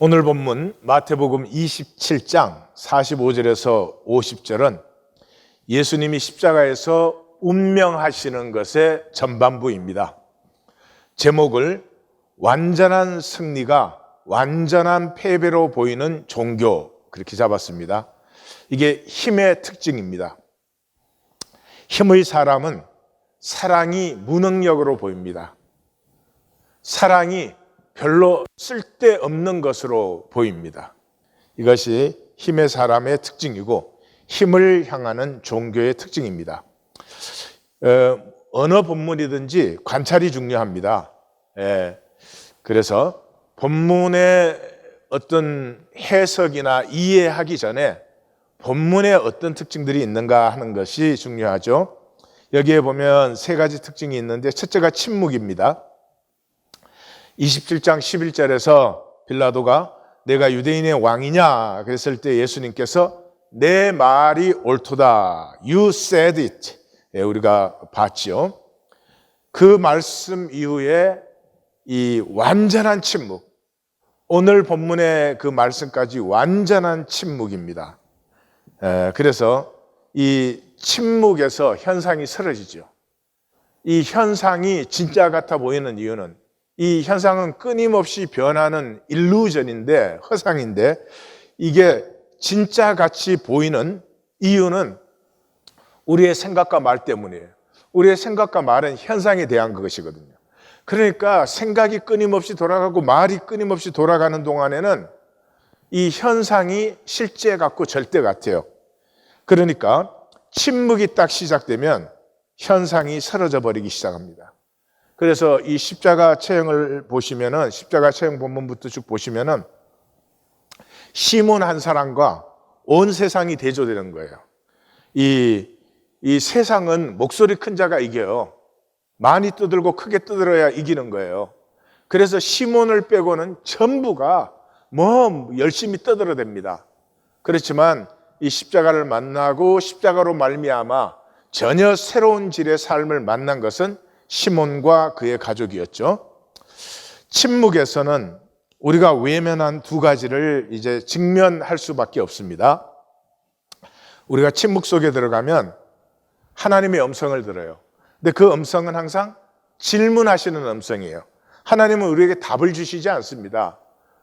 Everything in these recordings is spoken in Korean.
오늘 본문 마태복음 27장 45절에서 50절은 예수님이 십자가에서 운명하시는 것의 전반부입니다. 제목을 완전한 승리가 완전한 패배로 보이는 종교, 그렇게 잡았습니다. 이게 힘의 특징입니다. 힘의 사람은 사랑이 무능력으로 보입니다. 사랑이 별로 쓸데없는 것으로 보입니다. 이것이 힘의 사람의 특징이고 힘을 향하는 종교의 특징입니다. 어느 본문이든지 관찰이 중요합니다. 그래서 본문의 어떤 해석이나 이해하기 전에 본문에 어떤 특징들이 있는가 하는 것이 중요하죠. 여기에 보면 세 가지 특징이 있는데 첫째가 침묵입니다. 27장 11절에서 빌라도가 내가 유대인의 왕이냐 그랬을 때 예수님께서 내 말이 옳도다. You said it. 우리가 봤죠. 그 말씀 이후에 이 완전한 침묵. 오늘 본문의 그 말씀까지 완전한 침묵입니다. 그래서 이 침묵에서 현상이 쓰러지죠. 이 현상이 진짜 같아 보이는 이유는 이 현상은 끊임없이 변하는 일루전인데, 허상인데 이게 진짜 같이 보이는 이유는 우리의 생각과 말 때문이에요. 우리의 생각과 말은 현상에 대한 것이거든요. 그러니까 생각이 끊임없이 돌아가고 말이 끊임없이 돌아가는 동안에는 이 현상이 실제 같고 절대 같아요. 그러니까 침묵이 딱 시작되면 현상이 사라져 버리기 시작합니다. 그래서 이 십자가 체형을 보시면은, 십자가 체형 본문부터 쭉 보시면은 시몬 한 사람과 온 세상이 대조되는 거예요. 이 세상은 목소리 큰 자가 이겨요. 많이 떠들고 크게 떠들어야 이기는 거예요. 그래서 시몬을 빼고는 전부가 열심히 떠들어댑니다. 그렇지만 이 십자가를 만나고 십자가로 말미암아 전혀 새로운 질의 삶을 만난 것은 시몬과 그의 가족이었죠. 침묵에서는 우리가 외면한 두 가지를 이제 직면할 수밖에 없습니다. 우리가 침묵 속에 들어가면 하나님의 음성을 들어요. 근데 그 음성은 항상 질문하시는 음성이에요. 하나님은 우리에게 답을 주시지 않습니다.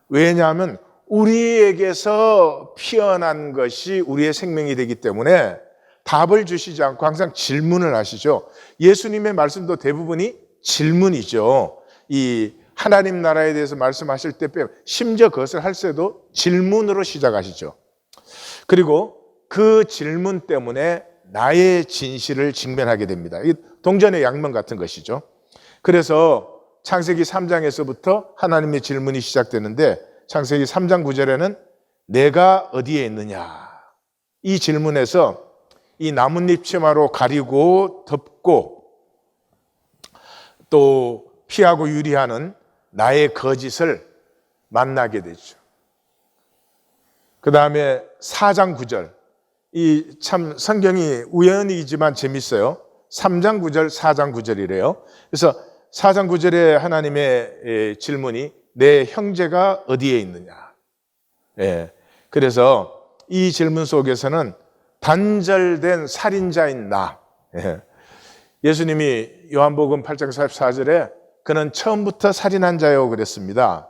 왜냐하면 우리에게서 피어난 것이 우리의 생명이 되기 때문에 답을 주시지 않고 항상 질문을 하시죠. 예수님의 말씀도 대부분이 질문이죠. 이 하나님 나라에 대해서 말씀하실 때 심지어 그것을 할 때도 질문으로 시작하시죠. 그리고 그 질문 때문에 나의 진실을 직면하게 됩니다. 이 동전의 양면 같은 것이죠. 그래서 창세기 3장에서부터 하나님의 질문이 시작되는데 창세기 3장 9절에는 내가 어디에 있느냐? 이 질문에서 이 나뭇잎 치마로 가리고 덮고 또 피하고 유리하는 나의 거짓을 만나게 되죠. 그 다음에 4장 9절. 이 참 성경이 우연이지만 재밌어요. 3장 9절, 4장 9절이래요. 그래서 4장 9절에 하나님의 질문이 내 형제가 어디에 있느냐. 그래서 이 질문 속에서는 단절된 살인자인 나. 예수님이 요한복음 8장 44절에 그는 처음부터 살인한 자요 그랬습니다.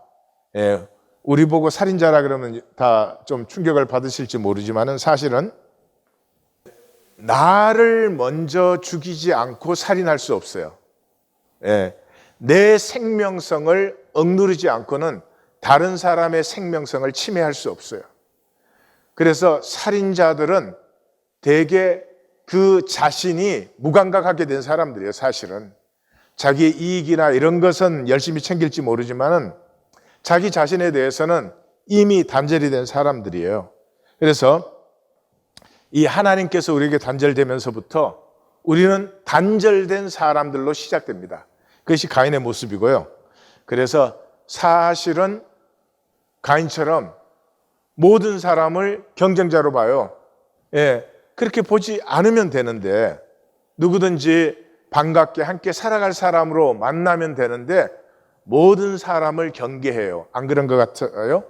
우리 보고 살인자라 그러면 다 좀 충격을 받으실지 모르지만은 사실은 나를 먼저 죽이지 않고 살인할 수 없어요. 내 생명성을 억누르지 않고는 다른 사람의 생명성을 침해할 수 없어요. 그래서 살인자들은 대개 그 자신이 무감각하게 된 사람들이에요. 사실은 자기의 이익이나 이런 것은 열심히 챙길지 모르지만은 자기 자신에 대해서는 이미 단절이 된 사람들이에요. 그래서 이 하나님께서 우리에게 단절되면서부터 우리는 단절된 사람들로 시작됩니다. 그것이 가인의 모습이고요. 그래서 사실은 가인처럼 모든 사람을 경쟁자로 봐요. 그렇게 보지 않으면 되는데 누구든지 반갑게 함께 살아갈 사람으로 만나면 되는데 모든 사람을 경계해요. 안 그런 것 같아요?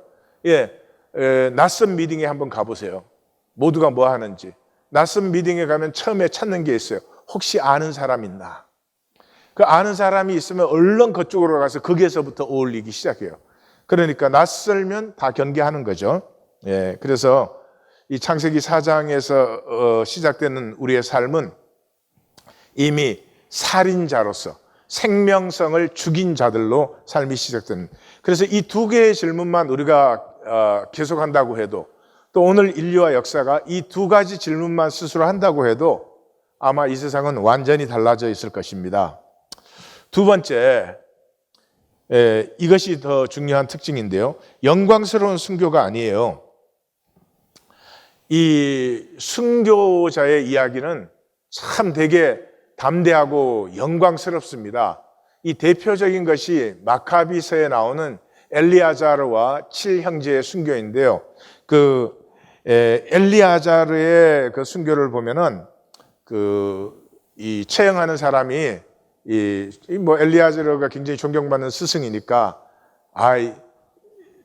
낯선 미팅에 한번 가보세요. 모두가 뭐 하는지. 낯선 미팅에 가면 처음에 찾는 게 있어요. 혹시 아는 사람 있나? 그 아는 사람이 있으면 얼른 그쪽으로 가서 거기에서부터 어울리기 시작해요. 그러니까 낯설면 다 경계하는 거죠. 그래서 이 창세기 4장에서 시작되는 우리의 삶은 이미 살인자로서 생명성을 죽인 자들로 삶이 시작되는. 그래서 이 두 개의 질문만 우리가 계속한다고 해도, 또 오늘 인류와 역사가 이 두 가지 질문만 스스로 한다고 해도 아마 이 세상은 완전히 달라져 있을 것입니다. 두 번째, 이것이 더 중요한 특징인데요. 영광스러운 순교가 아니에요. 이 순교자의 이야기는 참 되게 담대하고 영광스럽습니다. 이 대표적인 것이 마카비서에 나오는 엘리아자르와 7형제의 순교인데요. 엘리아자르의 그 순교를 보면은 이 처형하는 사람이 엘리아자르가 굉장히 존경받는 스승이니까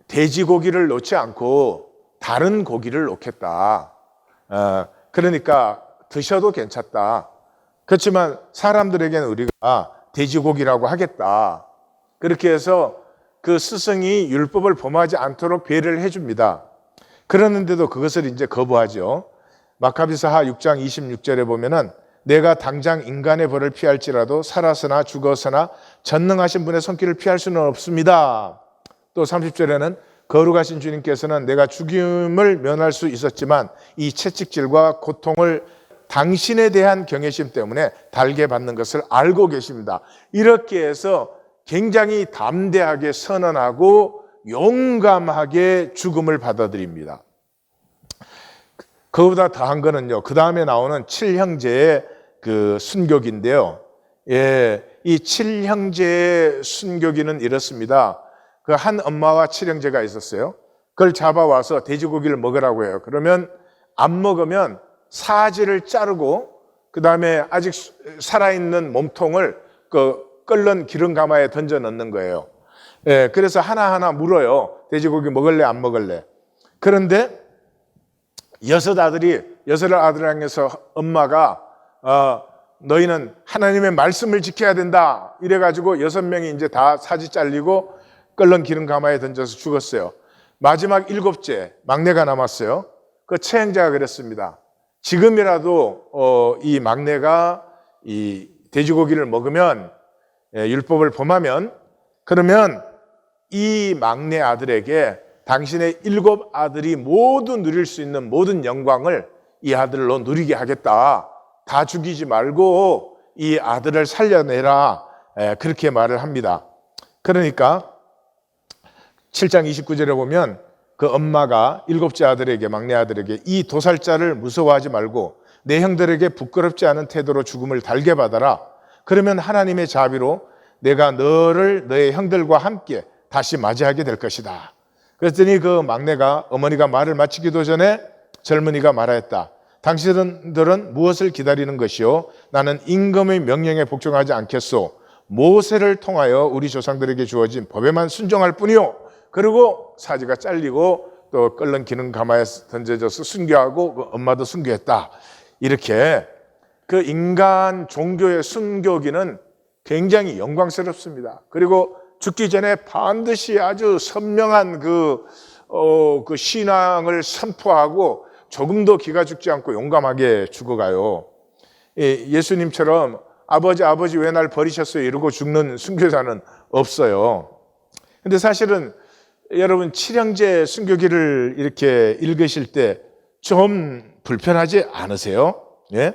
돼지고기를 놓지 않고 다른 고기를 놓겠다. 그러니까 드셔도 괜찮다. 그렇지만 사람들에게는 우리가 돼지고기라고 하겠다. 그렇게 해서 그 스승이 율법을 범하지 않도록 배려를 해줍니다. 그러는데도 그것을 이제 거부하죠. 마카비서하 6장 26절에 보면은 내가 당장 인간의 벌을 피할지라도 살아서나 죽어서나 전능하신 분의 손길을 피할 수는 없습니다. 또 30절에는 거룩하신 주님께서는 내가 죽임을 면할 수 있었지만 이 채찍질과 고통을 당신에 대한 경외심 때문에 달게 받는 것을 알고 계십니다. 이렇게 해서 굉장히 담대하게 선언하고 용감하게 죽음을 받아들입니다. 그보다 더한 거는요, 그 다음에 나오는 7형제의 그 순교기인데요. 이 7형제의 순교기는 이렇습니다. 그 한 엄마와 7형제가 있었어요. 그걸 잡아와서 돼지고기를 먹으라고 해요. 그러면 안 먹으면 사지를 자르고 그 다음에 아직 살아있는 몸통을 끓는 기름 가마에 던져 넣는 거예요. 그래서 하나하나 물어요. 돼지고기 먹을래 안 먹을래. 그런데 여섯 아들을 향해서 엄마가 너희는 하나님의 말씀을 지켜야 된다 이래가지고 6명이 이제 다 사지 잘리고 끓는 기름 가마에 던져서 죽었어요. 마지막 7째 막내가 남았어요. 그 처형자가 그랬습니다. 지금이라도 이 막내가 이 돼지고기를 먹으면 율법을 범하면 그러면 이 막내 아들에게 당신의 7 아들이 모두 누릴 수 있는 모든 영광을 이 아들로 누리게 하겠다. 다 죽이지 말고 이 아들을 살려내라. 그렇게 말을 합니다. 그러니까 7장 29절에 보면 그 엄마가 7째 아들에게, 막내 아들에게 이 도살자를 무서워하지 말고 내 형들에게 부끄럽지 않은 태도로 죽음을 달게 받아라. 그러면 하나님의 자비로 내가 너를 너의 형들과 함께 다시 맞이하게 될 것이다. 그랬더니 그 막내가 어머니가 말을 마치기도 전에 젊은이가 말하였다. 당신들은 무엇을 기다리는 것이요? 나는 임금의 명령에 복종하지 않겠소. 모세를 통하여 우리 조상들에게 주어진 법에만 순종할 뿐이요. 그리고 사지가 잘리고 또 끓는 기름 가마에 던져져서 순교하고 그 엄마도 순교했다. 이렇게 그 인간 종교의 순교기는 굉장히 영광스럽습니다. 그리고 죽기 전에 반드시 아주 선명한 그 신앙을 선포하고 조금도 기가 죽지 않고 용감하게 죽어가요. 예수님처럼 아버지 왜 날 버리셨어요? 이러고 죽는 순교자는 없어요. 근데 사실은 여러분 7형제 순교기를 이렇게 읽으실 때 좀 불편하지 않으세요? 예?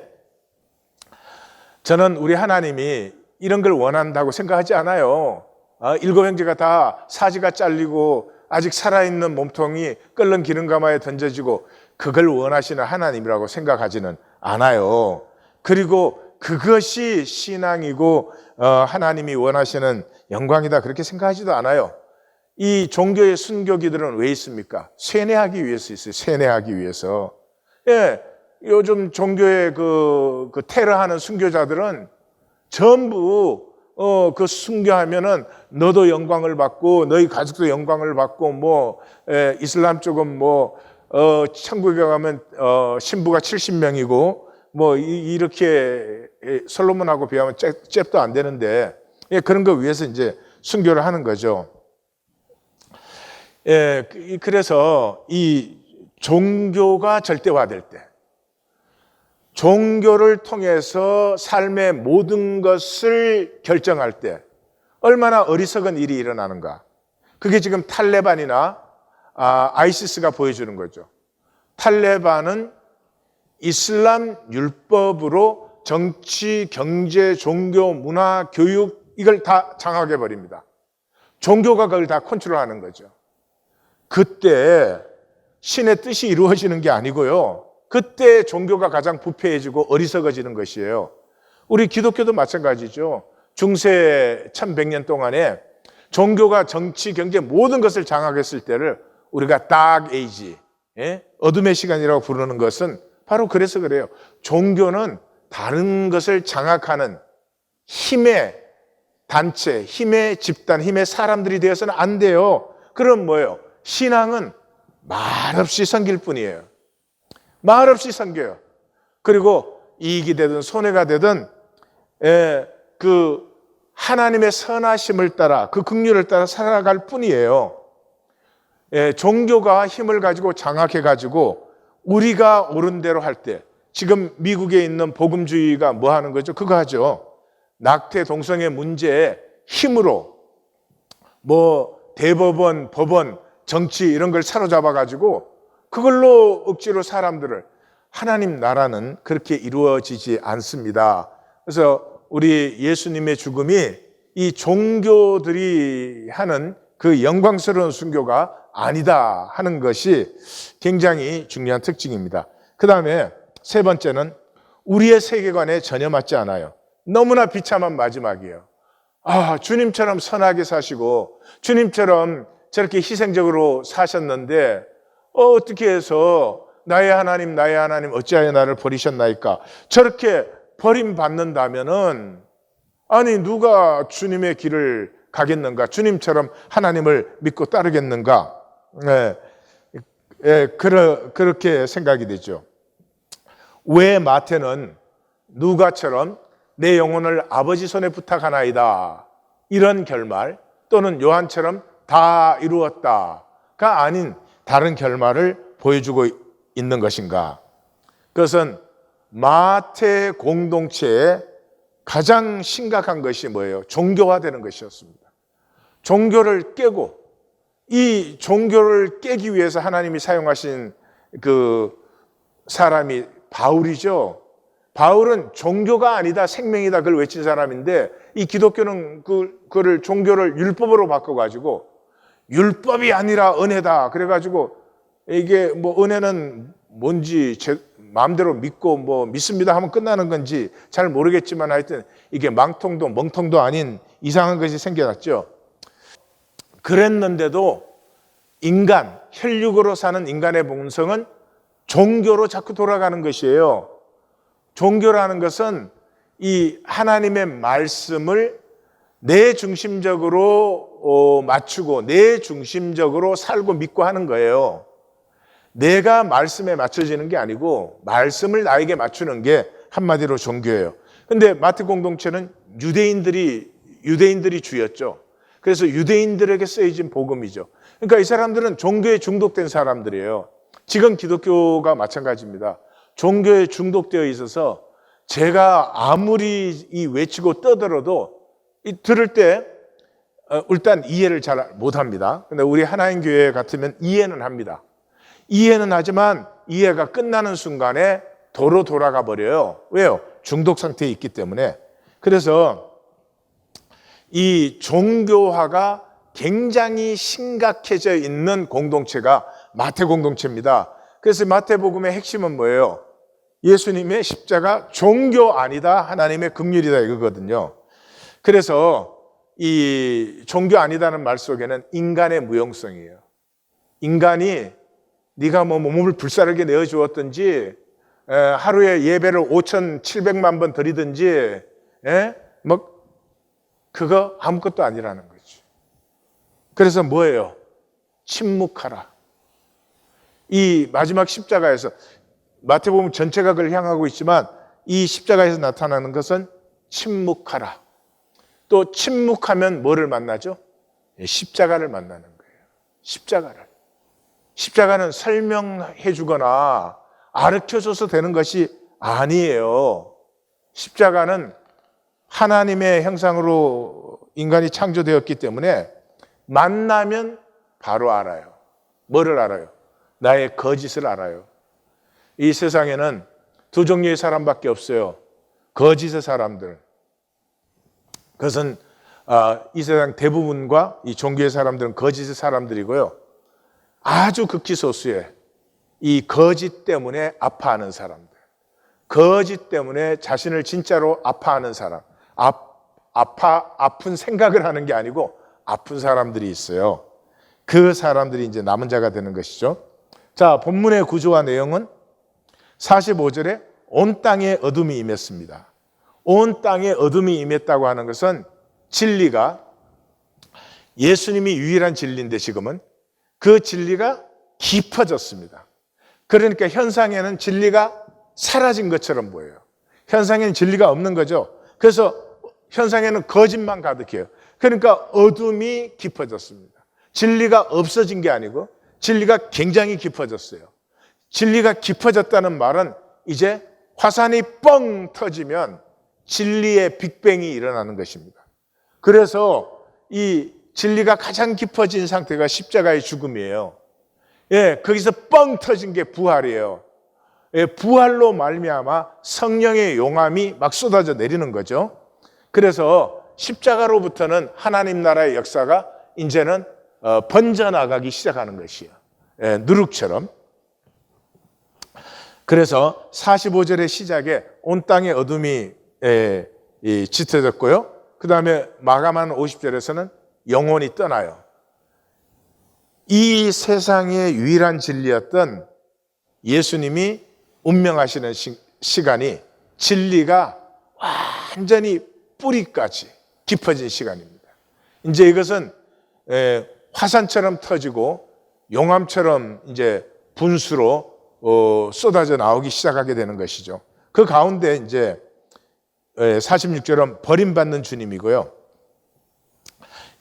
저는 우리 하나님이 이런 걸 원한다고 생각하지 않아요. 7형제가 다 사지가 잘리고 아직 살아있는 몸통이 끓는 기름 가마에 던져지고 그걸 원하시는 하나님이라고 생각하지는 않아요. 그리고 그것이 신앙이고 하나님이 원하시는 영광이다 그렇게 생각하지도 않아요. 이 종교의 순교기들은 왜 있습니까? 세뇌하기 위해서 있어요. 세뇌하기 위해서. 요즘 종교의 그 테러하는 순교자들은 전부 그 순교하면은 너도 영광을 받고 너희 가족도 영광을 받고 이슬람 쪽은 천국에 가면 신부가 70명이고 이렇게 솔로몬하고 비하면 잽도 안 되는데 그런 거 위해서 이제 순교를 하는 거죠. 그래서 이 종교가 절대화될 때, 종교를 통해서 삶의 모든 것을 결정할 때 얼마나 어리석은 일이 일어나는가. 그게 지금 탈레반이나 아이시스가 보여주는 거죠. 탈레반은 이슬람 율법으로 정치, 경제, 종교, 문화, 교육 이걸 다 장악해 버립니다. 종교가 그걸 다 컨트롤하는 거죠. 그때 신의 뜻이 이루어지는 게 아니고요. 그때 종교가 가장 부패해지고 어리석어지는 것이에요. 우리 기독교도 마찬가지죠. 중세 1100년 동안에 종교가 정치, 경제 모든 것을 장악했을 때를 우리가 Dark Age, 어둠의 시간이라고 부르는 것은 바로 그래서 그래요. 종교는 다른 것을 장악하는 힘의 단체, 힘의 집단, 힘의 사람들이 되어서는 안 돼요. 그럼 뭐예요? 신앙은 말없이 섬길 뿐이에요. 말없이 섬겨요. 그리고 이익이 되든 손해가 되든 그 하나님의 선하심을 따라 그 긍휼을 따라 살아갈 뿐이에요. 종교가 힘을 가지고 장악해 가지고 우리가 옳은 대로 할 때, 지금 미국에 있는 복음주의가 뭐 하는 거죠? 그거 하죠. 낙태 동성애 문제에 힘으로 대법원, 법원, 정치 이런 걸 사로잡아 가지고 그걸로 억지로 사람들을, 하나님 나라는 그렇게 이루어지지 않습니다. 그래서 우리 예수님의 죽음이 이 종교들이 하는 그 영광스러운 순교가 아니다 하는 것이 굉장히 중요한 특징입니다. 그 다음에 세 번째는 우리의 세계관에 전혀 맞지 않아요. 너무나 비참한 마지막이에요. 주님처럼 선하게 사시고 주님처럼 저렇게 희생적으로 사셨는데 어떻게 해서 나의 하나님 어찌하여 나를 버리셨나이까? 저렇게 버림받는다면은 아니 누가 주님의 길을 가겠는가? 주님처럼 하나님을 믿고 따르겠는가? 그렇게 생각이 되죠. 왜 마태는 누가처럼 내 영혼을 아버지 손에 부탁하나이다 이런 결말, 또는 요한처럼 다 이루었다가 아닌 다른 결말을 보여주고 있는 것인가? 그것은 마태 공동체의 가장 심각한 것이 뭐예요? 종교화되는 것이었습니다. 종교를 깨고, 이 종교를 깨기 위해서 하나님이 사용하신 그 사람이 바울이죠. 바울은 종교가 아니다 생명이다 그걸 외친 사람인데, 이 기독교는 그거를 종교를 율법으로 바꿔가지고 율법이 아니라 은혜다 그래가지고 이게 은혜는 뭔지 제 마음대로 믿고 믿습니다 하면 끝나는 건지 잘 모르겠지만 하여튼 이게 망통도 멍통도 아닌 이상한 것이 생겨났죠. 그랬는데도 혈육으로 사는 인간의 본성은 종교로 자꾸 돌아가는 것이에요. 종교라는 것은 이 하나님의 말씀을 내 중심적으로 맞추고 내 중심적으로 살고 믿고 하는 거예요. 내가 말씀에 맞춰지는 게 아니고 말씀을 나에게 맞추는 게 한마디로 종교예요. 근데 마태 공동체는 유대인들이 주였죠. 그래서 유대인들에게 쓰여진 복음이죠. 그러니까 이 사람들은 종교에 중독된 사람들이에요. 지금 기독교가 마찬가지입니다. 종교에 중독되어 있어서 제가 아무리 외치고 떠들어도 들을 때 일단 이해를 잘 못합니다. 근데 우리 하나님 교회 같으면 이해는 합니다. 이해는 하지만 이해가 끝나는 순간에 도로 돌아가 버려요. 왜요? 중독 상태에 있기 때문에. 그래서 이 종교화가 굉장히 심각해져 있는 공동체가 마태 공동체입니다. 그래서 마태복음의 핵심은 뭐예요? 예수님의 십자가 종교 아니다, 하나님의 긍휼이다 이거거든요. 그래서 이 종교 아니다는 말 속에는 인간의 무용성이에요. 인간이 네가 몸을 불사르게 내어주었든지 하루에 예배를 5,700만 번 드리든지 그거 아무것도 아니라는 거지. 그래서 뭐예요? 침묵하라. 이 마지막 십자가에서 마태복음 전체가 그걸 향하고 있지만 이 십자가에서 나타나는 것은 침묵하라. 또 침묵하면 뭐를 만나죠? 십자가를 만나는 거예요. 십자가를. 십자가는 설명해 주거나 가르쳐줘서 되는 것이 아니에요. 십자가는 하나님의 형상으로 인간이 창조되었기 때문에 만나면 바로 알아요. 뭐를 알아요? 나의 거짓을 알아요. 이 세상에는 두 종류의 사람밖에 없어요. 거짓의 사람들. 그것은 이 세상 대부분과 이 종교의 사람들은 거짓의 사람들이고요. 아주 극히 소수의 이 거짓 때문에 아파하는 사람들. 거짓 때문에 자신을 진짜로 아파하는 사람. 아픈 생각을 하는 게 아니고 아픈 사람들이 있어요. 그 사람들이 이제 남은 자가 되는 것이죠. 자, 본문의 구조와 내용은 45절에 온 땅에 어둠이 임했습니다. 온 땅에 어둠이 임했다고 하는 것은 진리가, 예수님이 유일한 진리인데 지금은 그 진리가 깊어졌습니다. 그러니까 현상에는 진리가 사라진 것처럼 보여요. 현상에는 진리가 없는 거죠. 그래서 현상에는 거짓만 가득해요. 그러니까 어둠이 깊어졌습니다. 진리가 없어진 게 아니고 진리가 굉장히 깊어졌어요. 진리가 깊어졌다는 말은 이제 화산이 뻥 터지면 진리의 빅뱅이 일어나는 것입니다. 그래서 이 진리가 가장 깊어진 상태가 십자가의 죽음이에요. 거기서 뻥 터진 게 부활이에요. 부활로 말미암아 성령의 용암이 막 쏟아져 내리는 거죠. 그래서 십자가로부터는 하나님 나라의 역사가 이제는 번져나가기 시작하는 것이에요. 누룩처럼. 그래서 45절의 시작에 온 땅의 어둠이 짙어졌고요. 그 다음에 마감하는 50절에서는 영혼이 떠나요. 이 세상의 유일한 진리였던 예수님이 운명하시는 시간이 진리가 완전히 뿌리까지 깊어진 시간입니다. 이제 이것은 화산처럼 터지고 용암처럼 이제 분수로 쏟아져 나오기 시작하게 되는 것이죠. 그 가운데 이제 46절은 버림받는 주님이고요.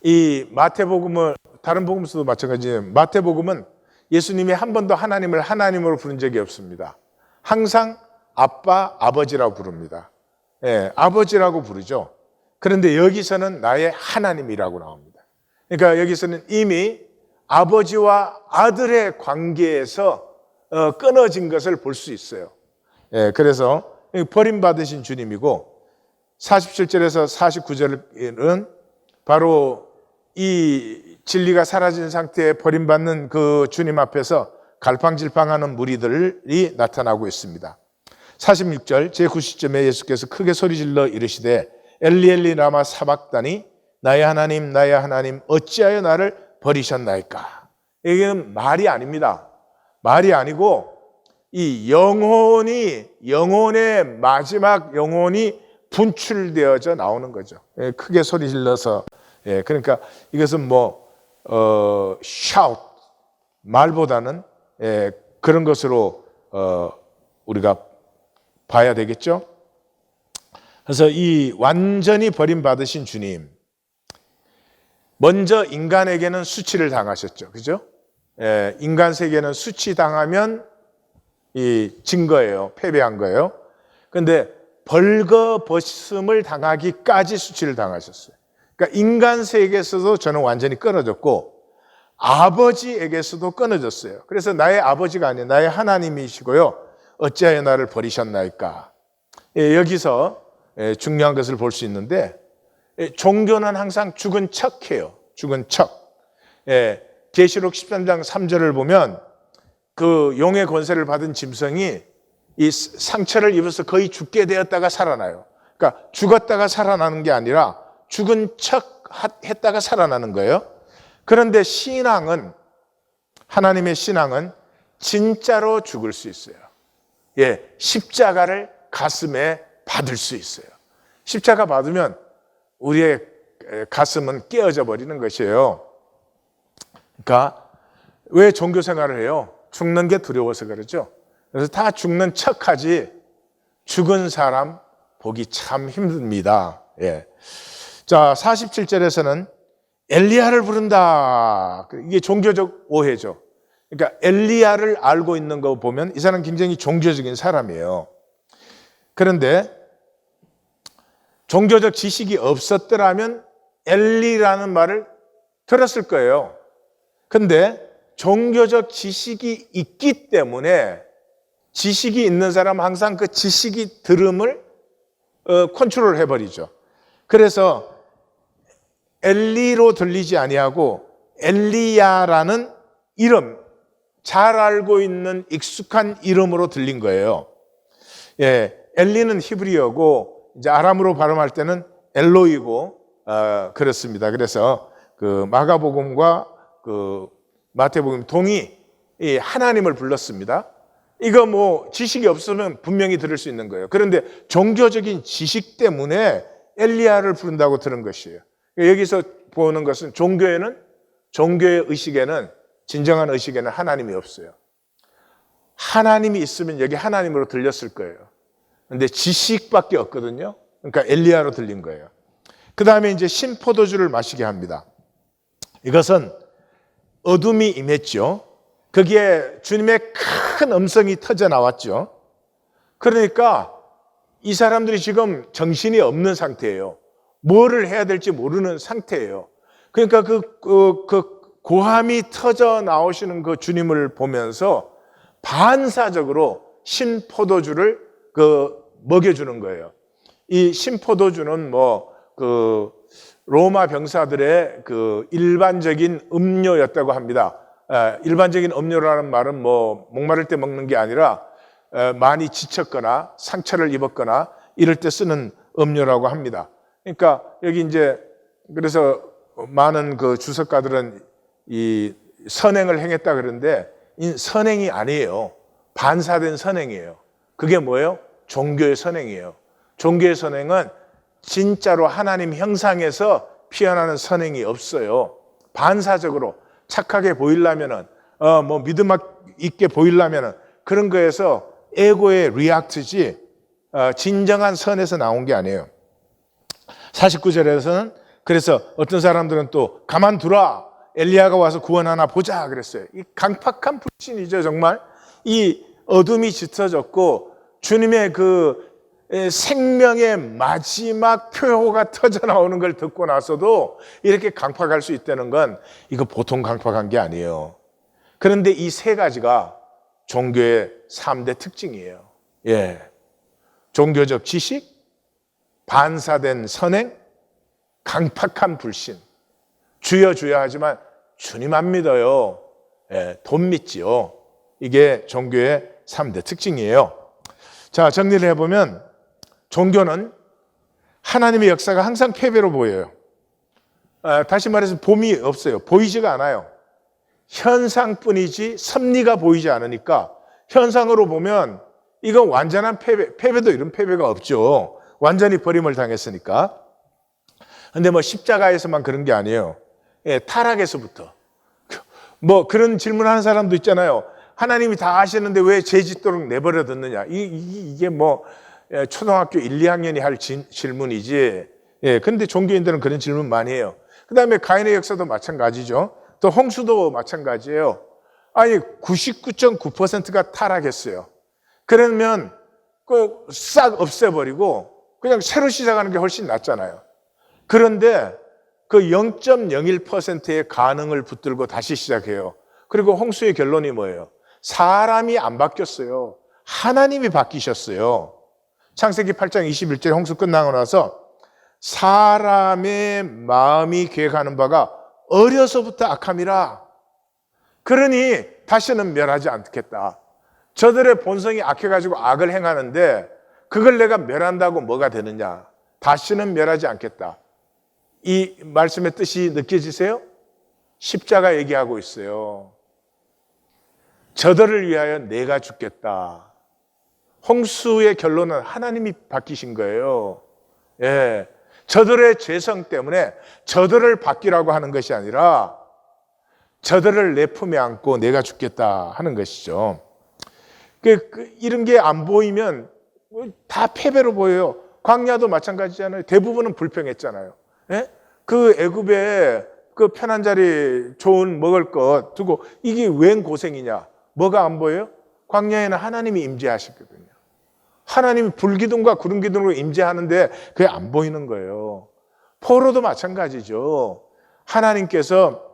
이 마태복음은 다른 복음서도 마찬가지예요. 마태복음은 예수님이 한 번도 하나님을 하나님으로 부른 적이 없습니다. 항상 아빠, 아버지라고 부릅니다. 아버지라고 부르죠. 그런데 여기서는 나의 하나님이라고 나옵니다. 그러니까 여기서는 이미 아버지와 아들의 관계에서 끊어진 것을 볼 수 있어요. 그래서 버림받으신 주님이고 47절에서 49절은 바로 이 진리가 사라진 상태에 버림받는 그 주님 앞에서 갈팡질팡하는 무리들이 나타나고 있습니다. 46절 제90점에 예수께서 크게 소리질러 이르시되 엘리 엘리 라마 사박다니 나의 하나님 어찌하여 나를 버리셨나이까. 이게는 말이 아닙니다. 말이 아니고 이 영혼의 마지막 영혼이 분출되어져 나오는 거죠. 크게 소리 질러서. 그러니까 이것은 shout 말보다는 그런 것으로 우리가 봐야 되겠죠. 그래서 이 완전히 버림받으신 주님, 먼저 인간에게는 수치를 당하셨죠. 그죠? 인간 세계는 수치당하면 진 거예요. 패배한 거예요. 그런데 벌거벗음을 당하기까지 수치를 당하셨어요. 그러니까 인간 세계에서도 저는 완전히 끊어졌고 아버지에게서도 끊어졌어요. 그래서 나의 아버지가 아니에요. 나의 하나님이시고요. 어찌하여 나를 버리셨나이까. 여기서 중요한 것을 볼 수 있는데 종교는 항상 죽은 척해요. 죽은 척. 계시록 13장 3절을 보면 그 용의 권세를 받은 짐승이 이 상처를 입어서 거의 죽게 되었다가 살아나요. 그러니까 죽었다가 살아나는 게 아니라 죽은 척 했다가 살아나는 거예요. 그런데 신앙은, 하나님의 신앙은 진짜로 죽을 수 있어요. 십자가를 가슴에 받을 수 있어요. 십자가 받으면 우리의 가슴은 깨어져 버리는 것이에요. 그러니까 왜 종교 생활을 해요? 죽는 게 두려워서 그러죠. 그래서 다 죽는 척하지 죽은 사람 보기 참 힘듭니다. 예. 자, 47절에서는 엘리야를 부른다. 이게 종교적 오해죠. 그러니까 엘리야를 알고 있는 거 보면 이 사람은 굉장히 종교적인 사람이에요. 그런데 종교적 지식이 없었더라면 엘리라는 말을 들었을 거예요. 근데 종교적 지식이 있기 때문에 지식이 있는 사람은 항상 그 지식이 들음을 컨트롤 해버리죠. 그래서 엘리로 들리지 아니하고 엘리야라는 이름, 잘 알고 있는 익숙한 이름으로 들린 거예요. 예, 엘리는 히브리어고 이제 아람으로 발음할 때는 엘로이고 그렇습니다. 그래서 그 마가복음과 그 마태복음 동이 하나님을 불렀습니다. 이거 뭐 지식이 없으면 분명히 들을 수 있는 거예요. 그런데 종교적인 지식 때문에 엘리야를 부른다고 들은 것이에요. 여기서 보는 것은 종교의 의식에는, 진정한 의식에는 하나님이 없어요. 하나님이 있으면 여기 하나님으로 들렸을 거예요. 그런데 지식밖에 없거든요. 그러니까 엘리야로 들린 거예요. 그 다음에 이제 신포도주를 마시게 합니다. 이것은 어둠이 임했죠. 거기에 주님의 큰 음성이 터져 나왔죠. 그러니까 이 사람들이 지금 정신이 없는 상태예요. 뭐를 해야 될지 모르는 상태예요. 그러니까 그 고함이 터져 나오시는 그 주님을 보면서 반사적으로 신포도주를 먹여주는 거예요. 이 신포도주는 로마 병사들의 일반적인 음료였다고 합니다. 일반적인 음료라는 말은 목마를 때 먹는 게 아니라 많이 지쳤거나 상처를 입었거나 이럴 때 쓰는 음료라고 합니다. 그러니까 여기 이제 그래서 많은 주석가들은 이 선행을 행했다 그러는데 이 선행이 아니에요. 반사된 선행이에요. 그게 뭐예요? 종교의 선행이에요. 종교의 선행은 진짜로 하나님 형상에서 피어나는 선행이 없어요. 반사적으로 착하게 보이려면은 믿음 있게 보이려면은 그런 거에서 에고의 리액트지 진정한 선에서 나온 게 아니에요. 49절에서는 그래서 어떤 사람들은 또 가만두라, 엘리야가 와서 구원하나 보자 그랬어요. 이 강팍한 불신이죠. 정말 이 어둠이 짙어졌고 주님의 생명의 마지막 표호가 터져 나오는 걸 듣고 나서도 이렇게 강팍할 수 있다는 건 이거 보통 강팍한 게 아니에요. 그런데 이 세 가지가 종교의 3대 특징이에요. 예. 종교적 지식, 반사된 선행, 강팍한 불신. 주여 주여 하지만 주님 안 믿어요. 예, 돈 믿지요. 이게 종교의 3대 특징이에요. 자, 정리를 해보면 종교는 하나님의 역사가 항상 패배로 보여요. 다시 말해서 봄이 없어요. 보이지가 않아요. 현상뿐이지 섭리가 보이지 않으니까 현상으로 보면 이건 완전한 패배도 이런 패배가 없죠. 완전히 버림을 당했으니까. 근데 십자가에서만 그런 게 아니에요. 예, 타락에서부터. 그런 질문하는 사람도 있잖아요. 하나님이 다 아시는데 왜 죄 짓도록 내버려 뒀느냐. 이게 초등학교 1, 2학년이 할 질문이지. 예, 근데 종교인들은 그런 질문 많이 해요. 그 다음에 가인의 역사도 마찬가지죠. 또 홍수도 마찬가지예요. 아니, 99.9%가 타락했어요. 그러면 싹 없애버리고 그냥 새로 시작하는 게 훨씬 낫잖아요. 그런데 그 0.01%의 가능을 붙들고 다시 시작해요. 그리고 홍수의 결론이 뭐예요? 사람이 안 바뀌었어요. 하나님이 바뀌셨어요. 창세기 8장 21절 홍수 끝나고 나서 사람의 마음이 계획하는 바가 어려서부터 악함이라. 그러니 다시는 멸하지 않겠다. 저들의 본성이 악해가지고 악을 행하는데 그걸 내가 멸한다고 뭐가 되느냐. 다시는 멸하지 않겠다. 이 말씀의 뜻이 느껴지세요? 십자가 얘기하고 있어요. 저들을 위하여 내가 죽겠다. 홍수의 결론은 하나님이 바뀌신 거예요. 예. 저들의 죄성 때문에 저들을 바뀌라고 하는 것이 아니라 저들을 내 품에 안고 내가 죽겠다 하는 것이죠. 이런 게 안 보이면 다 패배로 보여요. 광야도 마찬가지잖아요. 대부분은 불평했잖아요. 예? 그 애굽에 그 편한 자리 좋은 먹을 것 두고 이게 웬 고생이냐. 뭐가 안 보여요? 광야에는 하나님이 임재하시거든요. 하나님이 불기둥과 구름기둥으로 임재하는데 그게 안 보이는 거예요. 포로도 마찬가지죠. 하나님께서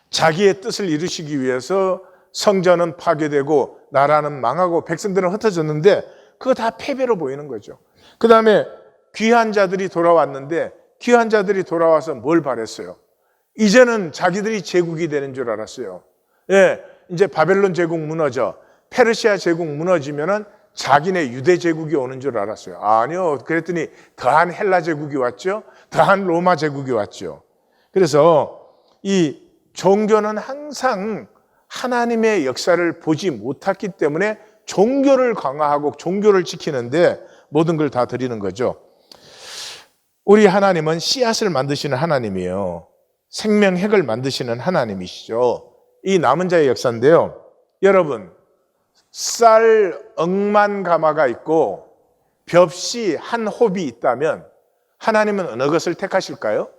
자기의 뜻을 이루시기 위해서 성전은 파괴되고 나라는 망하고 백성들은 흩어졌는데 그거 다 패배로 보이는 거죠. 그 다음에 귀한 자들이 돌아왔는데 귀한 자들이 돌아와서 뭘 바랬어요? 이제는 자기들이 제국이 되는 줄 알았어요. 예, 이제 바벨론 제국 무너져 페르시아 제국 무너지면은 자기네 유대 제국이 오는 줄 알았어요. 아니요. 그랬더니 더한 헬라 제국이 왔죠. 더한 로마 제국이 왔죠. 그래서 이 종교는 항상 하나님의 역사를 보지 못했기 때문에 종교를 강화하고 종교를 지키는데 모든 걸 다 드리는 거죠. 우리 하나님은 씨앗을 만드시는 하나님이에요. 생명핵을 만드시는 하나님이시죠. 이 남은 자의 역사인데요. 여러분, 쌀 억만 가마가 있고 벽시 한 홉이 있다면 하나님은 어느 것을 택하실까요?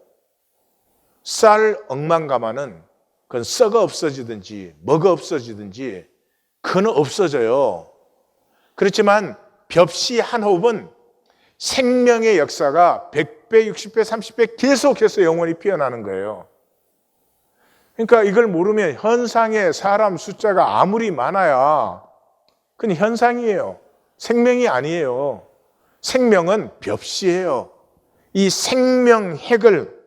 쌀 억만 가마는 그건 썩어 없어지든지 먹어 없어지든지 그는 없어져요. 그렇지만 벽시 한 홉은 생명의 역사가 100배, 60배, 30배 계속해서 영원히 피어나는 거예요. 그러니까 이걸 모르면 현상의 사람 숫자가 아무리 많아야 그건 현상이에요. 생명이 아니에요. 생명은 벽시예요. 이 생명핵을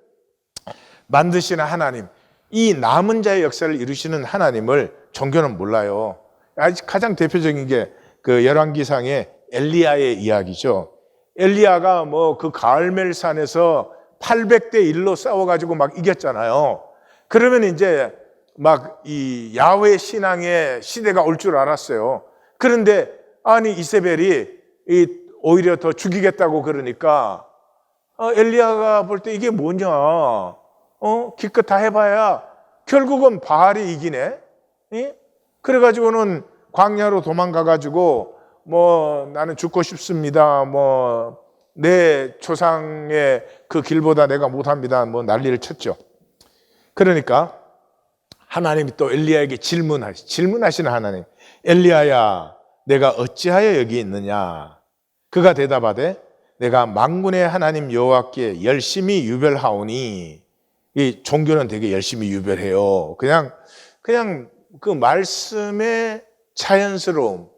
만드시는 하나님, 이 남은 자의 역사를 이루시는 하나님을 종교는 몰라요. 가장 대표적인 게 그 열왕기상의 엘리야의 이야기죠. 엘리야가 뭐 그 가을멜산에서 800대 1로 싸워가지고 막 이겼잖아요. 그러면 이제 막 이 야훼 신앙의 시대가 올 줄 알았어요. 그런데 아니 이세벨이 오히려 더 죽이겠다고 그러니까 엘리야가 볼 때 이게 뭐냐? 기껏 다 해봐야 결국은 바알이 이기네. 그래가지고는 광야로 도망가가지고 뭐 나는 죽고 싶습니다. 뭐 내 조상의 그 길보다 내가 못합니다. 뭐 난리를 쳤죠. 그러니까 하나님이 또 엘리야에게 질문하시는 하나님. 엘리야야, 내가 어찌하여 여기 있느냐? 그가 대답하되 내가 만군의 하나님 여호와께 열심히 유별하오니. 이 종교는 되게 열심히 유별해요. 그냥 그 말씀의 자연스러움,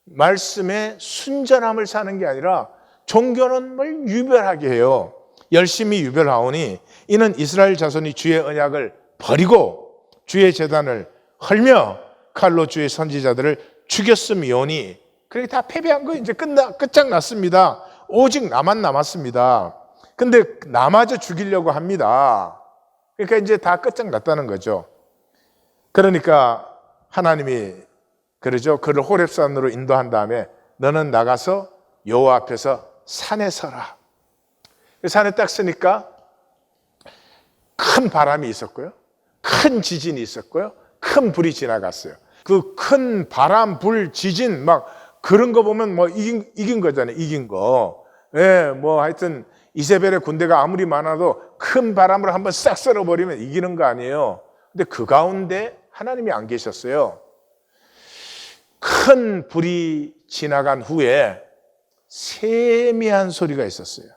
말씀의 순전함을 사는 게 아니라 종교는 뭘 유별하게 해요. 열심히 유별하오니 이는 이스라엘 자손이 주의 언약을 버리고 주의 제단을 헐며 칼로 주의 선지자들을 죽였음이오니. 그렇게 다 패배한 거 이제 끝장났습니다. 오직 나만 남았습니다. 근데 나마저 죽이려고 합니다. 그러니까 이제 다 끝장났다는 거죠. 그러니까 하나님이 그러죠. 그를 호렙산으로 인도한 다음에 너는 나가서 여호와 앞에서 산에 서라. 산에 딱 서니까 큰 바람이 있었고요. 큰 지진이 있었고요. 큰 불이 지나갔어요. 그 큰 바람, 불, 지진 막 그런 거 보면 뭐 이긴 거잖아요. 이긴 거. 예, 뭐 하여튼 이세벨의 군대가 아무리 많아도 큰 바람으로 한번 싹 쓸어버리면 이기는 거 아니에요. 근데 그 가운데 하나님이 안 계셨어요. 큰 불이 지나간 후에 세미한 소리가 있었어요.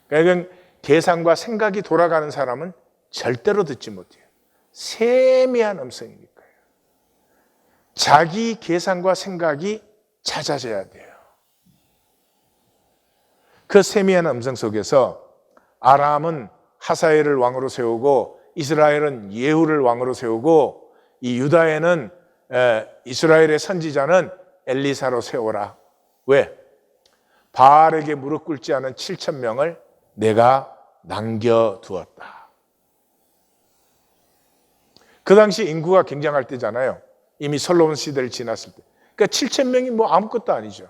그러니까 계산과 생각이 돌아가는 사람은 절대로 듣지 못해요. 세미한 음성이니까요. 자기 계산과 생각이 잦아져야 돼요. 그 세미한 음성 속에서 아람은 하사엘을 왕으로 세우고 이스라엘은 예후를 왕으로 세우고 이 유다에는 이스라엘의 선지자는 엘리사로 세워라. 왜? 바알에게 무릎 꿇지 않은 7,000명을 내가 남겨두었다. 그 당시 인구가 굉장할 때잖아요. 이미 솔로몬 시대를 지났을 때. 그러니까 7,000명이 뭐 아무것도 아니죠.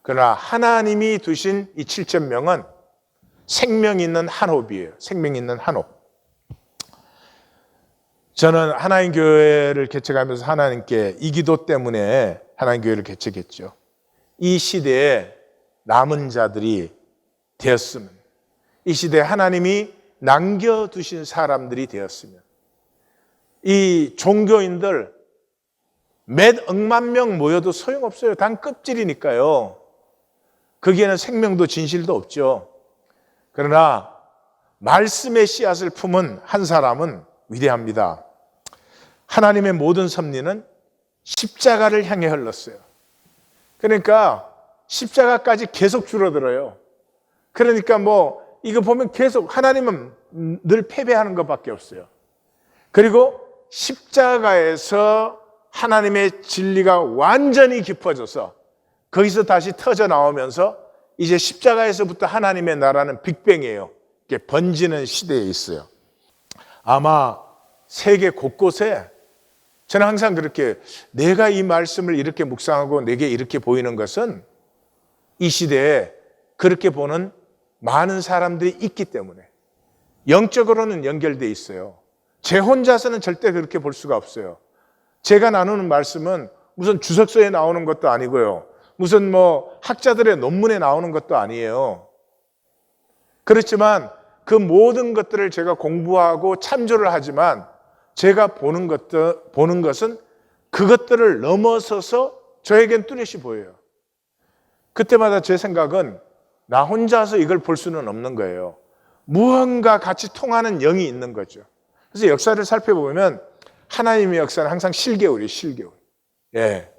그러나 하나님이 두신 이 7,000명은 생명 있는 한홉이에요. 생명 있는 한홉. 저는 하나님 교회를 개척하면서 하나님께 이 기도 때문에 하나님 교회를 개척했죠. 이 시대에 남은 자들이 되었으면, 이 시대에 하나님이 남겨두신 사람들이 되었으면, 이 종교인들 몇 억만 명 모여도 소용없어요. 단 껍질이니까요. 거기에는 생명도 진실도 없죠. 그러나 말씀의 씨앗을 품은 한 사람은 위대합니다. 하나님의 모든 섭리는 십자가를 향해 흘렀어요. 그러니까 십자가까지 계속 줄어들어요. 그러니까 이거 보면 계속 하나님은 늘 패배하는 것밖에 없어요. 그리고 십자가에서 하나님의 진리가 완전히 깊어져서 거기서 다시 터져 나오면서 이제 십자가에서부터 하나님의 나라는 빅뱅이에요. 이렇게 번지는 시대에 있어요. 아마 세계 곳곳에, 저는 항상 그렇게, 내가 이 말씀을 이렇게 묵상하고 내게 이렇게 보이는 것은 이 시대에 그렇게 보는 많은 사람들이 있기 때문에, 영적으로는 연결되어 있어요. 제 혼자서는 절대 그렇게 볼 수가 없어요. 제가 나누는 말씀은 무슨 주석서에 나오는 것도 아니고요, 무슨 학자들의 논문에 나오는 것도 아니에요. 그렇지만 그 모든 것들을 제가 공부하고 참조를 하지만 제가 보는 것은 그것들을 넘어서서 저에겐 뚜렷이 보여요. 그때마다 제 생각은 나 혼자서 이걸 볼 수는 없는 거예요. 무언가 같이 통하는 영이 있는 거죠. 그래서 역사를 살펴보면 하나님의 역사는 항상 실개울이에요, 실개울. 예.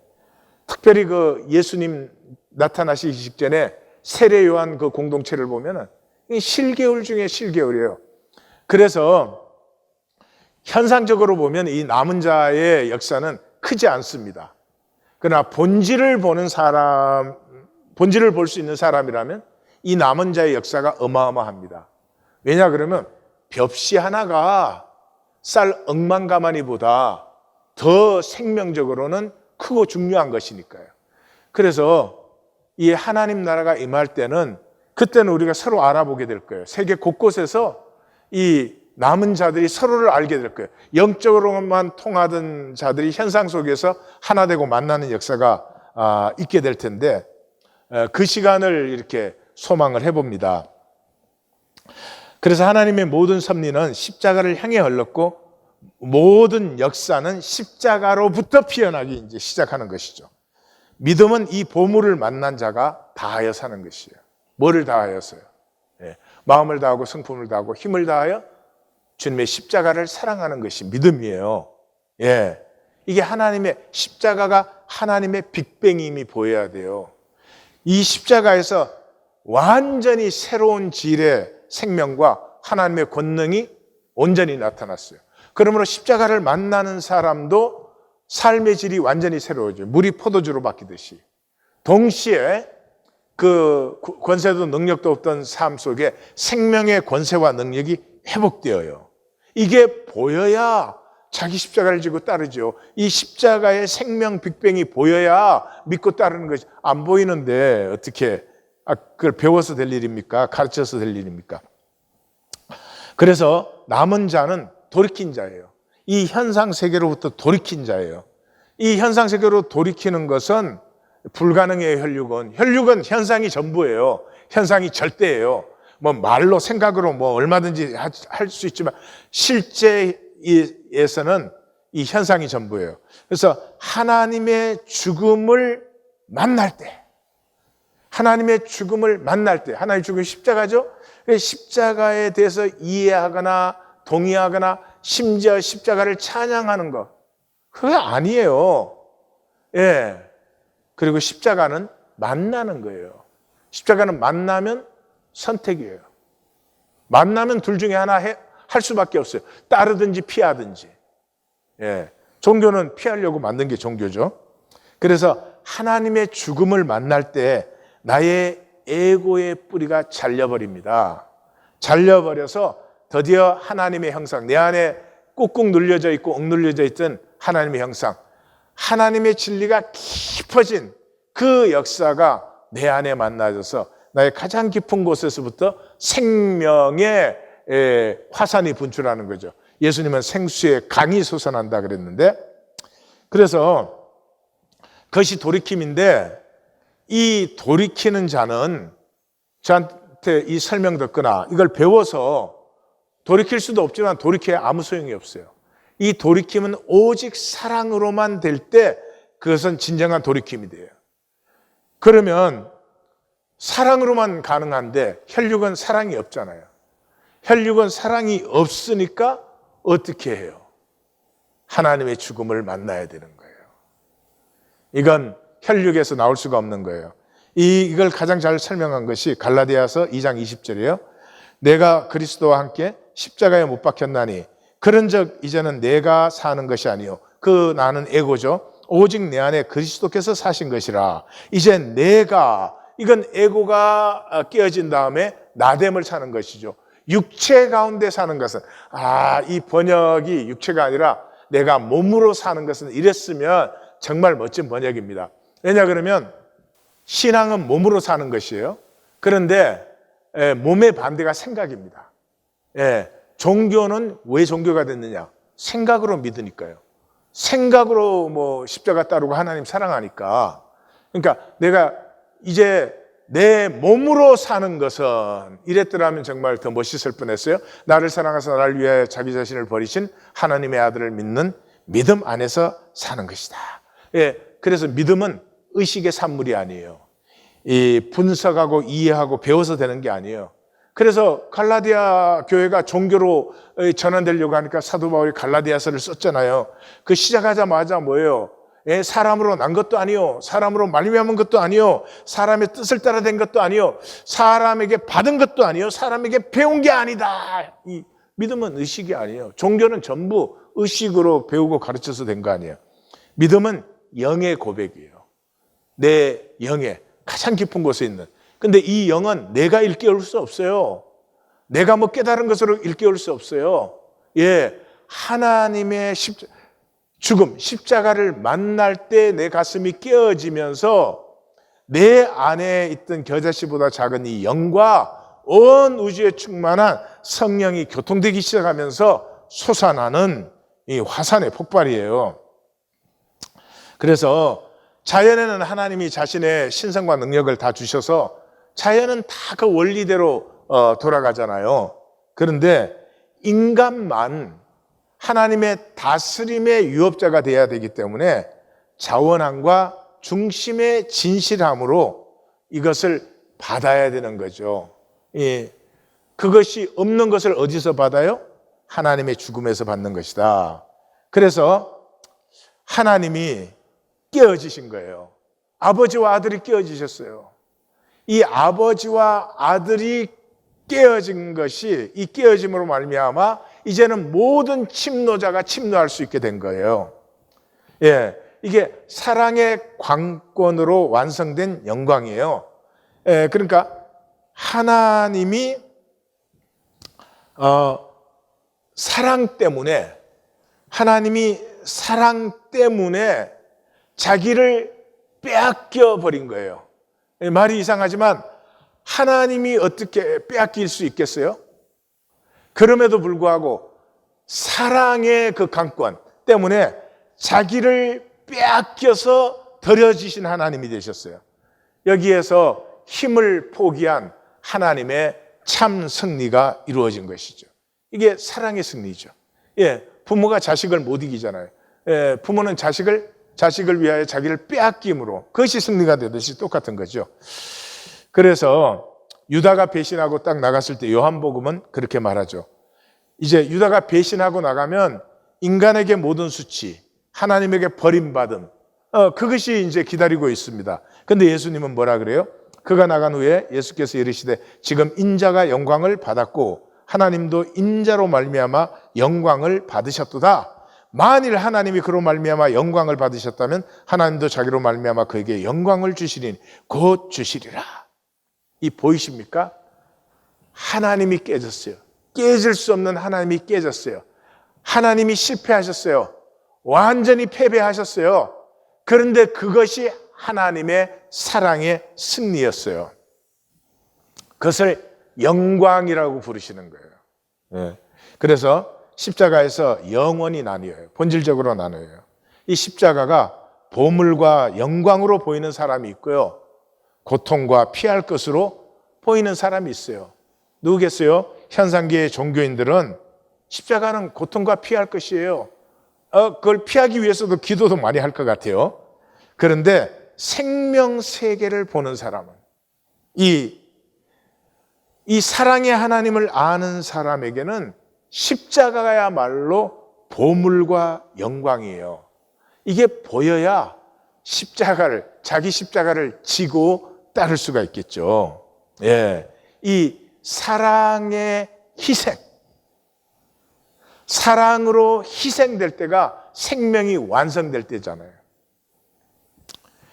특별히 그 예수님 나타나시기 직전에 세례 요한 그 공동체를 보면은 이 실개울 중에 실개울이에요. 그래서 현상적으로 보면 이 남은 자의 역사는 크지 않습니다. 그러나 본질을 볼 수 있는 사람이라면 이 남은 자의 역사가 어마어마합니다. 왜냐 그러면 벽시 하나가 쌀 억만 가마니보다 더 생명적으로는 크고 중요한 것이니까요. 그래서 이 하나님 나라가 임할 때는, 그때는 우리가 서로 알아보게 될 거예요. 세계 곳곳에서 이 남은 자들이 서로를 알게 될 거예요. 영적으로만 통하던 자들이 현상 속에서 하나 되고 만나는 역사가 있게 될 텐데, 그 시간을 이렇게 소망을 해봅니다. 그래서 하나님의 모든 섭리는 십자가를 향해 흘렀고, 모든 역사는 십자가로부터 피어나기 이제 시작하는 것이죠. 믿음은 이 보물을 만난 자가 다하여 사는 것이에요. 뭐를 다하여서요? 마음을 다하고 성품을 다하고 힘을 다하여 주님의 십자가를 사랑하는 것이 믿음이에요. 예, 이게 하나님의 십자가가 하나님의 빅뱅임이 보여야 돼요. 이 십자가에서 완전히 새로운 질의 생명과 하나님의 권능이 온전히 나타났어요. 그러므로 십자가를 만나는 사람도 삶의 질이 완전히 새로워져요. 물이 포도주로 바뀌듯이. 동시에 그 권세도 능력도 없던 삶 속에 생명의 권세와 능력이 회복되어요. 이게 보여야 자기 십자가를 지고 따르죠. 이 십자가의 생명 빅뱅이 보여야 믿고 따르는 것이, 안 보이는데 어떻게 그걸 배워서 될 일입니까? 가르쳐서 될 일입니까? 그래서 남은 자는 돌이킨 자예요. 이 현상 세계로부터 돌이킨 자예요. 이 현상 세계로 돌이키는 것은 불가능해요. 혈육은 현상이 전부예요. 현상이 절대예요. 말로 생각으로 얼마든지 할 수 있지만 실제에서는 이 현상이 전부예요. 그래서 하나님의 죽음을 만날 때, 하나님의 죽음이 십자가죠. 십자가에 대해서 이해하거나 동의하거나 심지어 십자가를 찬양하는 것, 그게 아니에요. 예. 그리고 십자가는 만나는 거예요. 십자가는 만나면 선택이에요. 만나면 둘 중에 하나 할 수밖에 없어요. 따르든지 피하든지. 예. 종교는 피하려고 만든 게 종교죠. 그래서 하나님의 죽음을 만날 때 나의 에고의 뿌리가 잘려버립니다. 잘려버려서 드디어 하나님의 형상, 내 안에 꾹꾹 눌려져 있고 억눌려져 있던 하나님의 형상, 하나님의 진리가 깊어진 그 역사가 내 안에 만나져서 나의 가장 깊은 곳에서부터 생명의 화산이 분출하는 거죠. 예수님은 생수의 강이 솟아난다 그랬는데, 그래서 그것이 돌이킴인데, 이 돌이키는 자는 저한테 이 설명 듣거나 이걸 배워서 돌이킬 수도 없지만 돌이켜야 아무 소용이 없어요. 이 돌이킴은 오직 사랑으로만 될 때 그것은 진정한 돌이킴이 돼요. 그러면 사랑으로만 가능한데 혈육은 사랑이 없잖아요. 혈육은 사랑이 없으니까 어떻게 해요? 하나님의 죽음을 만나야 되는 거예요. 이건 혈육에서 나올 수가 없는 거예요. 이걸 가장 잘 설명한 것이 갈라디아서 2장 20절이에요. 내가 그리스도와 함께 십자가에 못 박혔나니 그런즉 이제는 내가 사는 것이 아니요 그 나는 에고죠. 오직 내 안에 그리스도께서 사신 것이라. 이제 내가, 이건 에고가 깨어진 다음에 나됨을 사는 것이죠. 육체 가운데 사는 것은, 이 번역이 육체가 아니라 내가 몸으로 사는 것은, 이랬으면 정말 멋진 번역입니다. 왜냐 그러면 신앙은 몸으로 사는 것이에요. 그런데 몸의 반대가 생각입니다. 종교는 왜 종교가 됐느냐? 생각으로 믿으니까요. 생각으로 십자가 따르고 하나님 사랑하니까. 그러니까 내가 이제 내 몸으로 사는 것은, 이랬더라면 정말 더 멋있을 뻔했어요. 나를 사랑하사 나를 위하여 자기 자신을 버리신 하나님의 아들을 믿는 믿음 안에서 사는 것이다. 그래서 믿음은 의식의 산물이 아니에요. 이 분석하고 이해하고 배워서 되는 게 아니에요. 그래서 갈라디아 교회가 종교로 전환되려고 하니까 사도 바울이 갈라디아서를 썼잖아요. 그 시작하자마자 뭐예요? 사람으로 난 것도 아니요, 사람으로 말미암은 것도 아니요, 사람의 뜻을 따라 된 것도 아니요, 사람에게 받은 것도 아니요, 사람에게 배운 게 아니다. 이 믿음은 의식이 아니에요. 종교는 전부 의식으로 배우고 가르쳐서 된 거 아니에요. 믿음은 영의 고백이에요. 내 영의 가장 깊은 곳에 있는. 근데 이 영은 내가 일깨울 수 없어요. 내가 깨달은 것으로 일깨울 수 없어요. 하나님의 죽음, 십자가를 만날 때 내 가슴이 깨어지면서 내 안에 있던 겨자씨보다 작은 이 영과 온 우주에 충만한 성령이 교통되기 시작하면서 솟아나는 이 화산의 폭발이에요. 그래서 자연에는 하나님이 자신의 신성과 능력을 다 주셔서 자연은 다 그 원리대로 돌아가잖아요. 그런데 인간만 하나님의 다스림의 유업자가 되어야 되기 때문에 자원함과 중심의 진실함으로 이것을 받아야 되는 거죠. 그것이 없는 것을 어디서 받아요? 하나님의 죽음에서 받는 것이다. 그래서 하나님이 깨어지신 거예요. 아버지와 아들이 깨어지셨어요. 이 아버지와 아들이 깨어진 것이, 이 깨어짐으로 말미암아 이제는 모든 침노자가 침노할 수 있게 된 거예요. 이게 사랑의 관건으로 완성된 영광이에요. 그러니까 하나님이 사랑 때문에 자기를 빼앗겨 버린 거예요. 말이 이상하지만 하나님이 어떻게 빼앗길 수 있겠어요? 그럼에도 불구하고 사랑의 그 강권 때문에 자기를 빼앗겨서 버려지신 하나님이 되셨어요. 여기에서 힘을 포기한 하나님의 참 승리가 이루어진 것이죠. 이게 사랑의 승리죠. 부모가 자식을 못 이기잖아요. 부모는 자식을 위하여 자기를 빼앗김으로, 그것이 승리가 되듯이 똑같은 거죠. 그래서 유다가 배신하고 딱 나갔을 때 요한복음은 그렇게 말하죠. 이제 유다가 배신하고 나가면 인간에게 모든 수치, 하나님에게 버림받음, 그것이 이제 기다리고 있습니다. 근데 예수님은 뭐라 그래요? 그가 나간 후에 예수께서 이르시되 지금 인자가 영광을 받았고 하나님도 인자로 말미암아 영광을 받으셨도다. 만일 하나님이 그로 말미암아 영광을 받으셨다면 하나님도 자기로 말미암아 그에게 영광을 주시리니 곧 주시리라. 이 보이십니까? 하나님이 깨졌어요. 깨질 수 없는 하나님이 깨졌어요. 하나님이 실패하셨어요. 완전히 패배하셨어요. 그런데 그것이 하나님의 사랑의 승리였어요. 그것을 영광이라고 부르시는 거예요. 예. 그래서 십자가에서 영원히 나뉘어요. 본질적으로 나뉘어요. 이 십자가가 보물과 영광으로 보이는 사람이 있고요, 고통과 피할 것으로 보이는 사람이 있어요. 누구겠어요? 현상계의 종교인들은 십자가는 고통과 피할 것이에요. 그걸 피하기 위해서도 기도도 많이 할 것 같아요. 그런데 생명세계를 보는 사람은, 이 사랑의 하나님을 아는 사람에게는 십자가야말로 보물과 영광이에요. 이게 보여야 자기 십자가를 지고 따를 수가 있겠죠. 예. 이 사랑의 희생, 사랑으로 희생될 때가 생명이 완성될 때잖아요.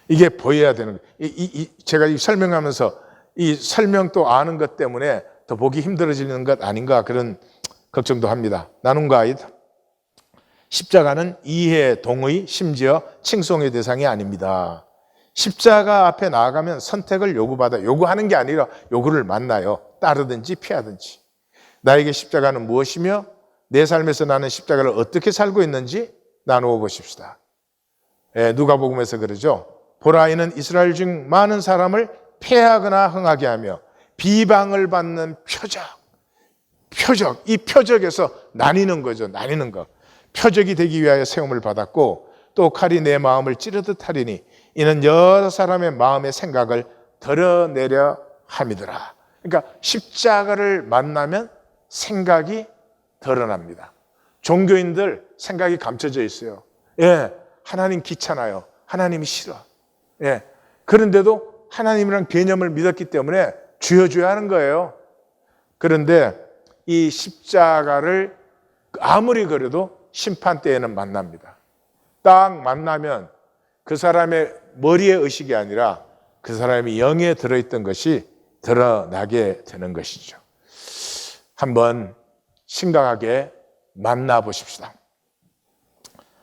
이게 보여야 되는 거예요. 제가 이 설명하면서 이 설명도 아는 것 때문에 더 보기 힘들어지는 것 아닌가, 그런 걱정도 합니다. 나눔 가이드. 십자가는 이해, 동의, 심지어 칭송의 대상이 아닙니다. 십자가 앞에 나아가면 선택을 요구하는 게 아니라 요구를 만나요. 따르든지 피하든지. 나에게 십자가는 무엇이며 내 삶에서 나는 십자가를 어떻게 살고 있는지 나누어 보십시다. 누가복음에서 그러죠. 보라, 이는 이스라엘 중 많은 사람을 패하거나 흥하게 하며 비방을 받는 표적, 이 표적에서 나뉘는 거죠. 나뉘는 거. 표적이 되기 위하여 세움을 받았고 또 칼이 내 마음을 찌르듯 하리니 이는 여러 사람의 마음의 생각을 드러내려 함이더라. 그러니까 십자가를 만나면 생각이 드러납니다. 종교인들 생각이 감춰져 있어요. 예, 하나님 귀찮아요. 하나님이 싫어. 예, 그런데도 하나님이란 개념을 믿었기 때문에 쥐어줘야 하는 거예요. 그런데 이 십자가를 아무리 그래도 심판 때에는 만납니다. 딱 만나면 그 사람의 머리의 의식이 아니라 그 사람의 영에 들어있던 것이 드러나게 되는 것이죠. 한번 심각하게 만나보십시다.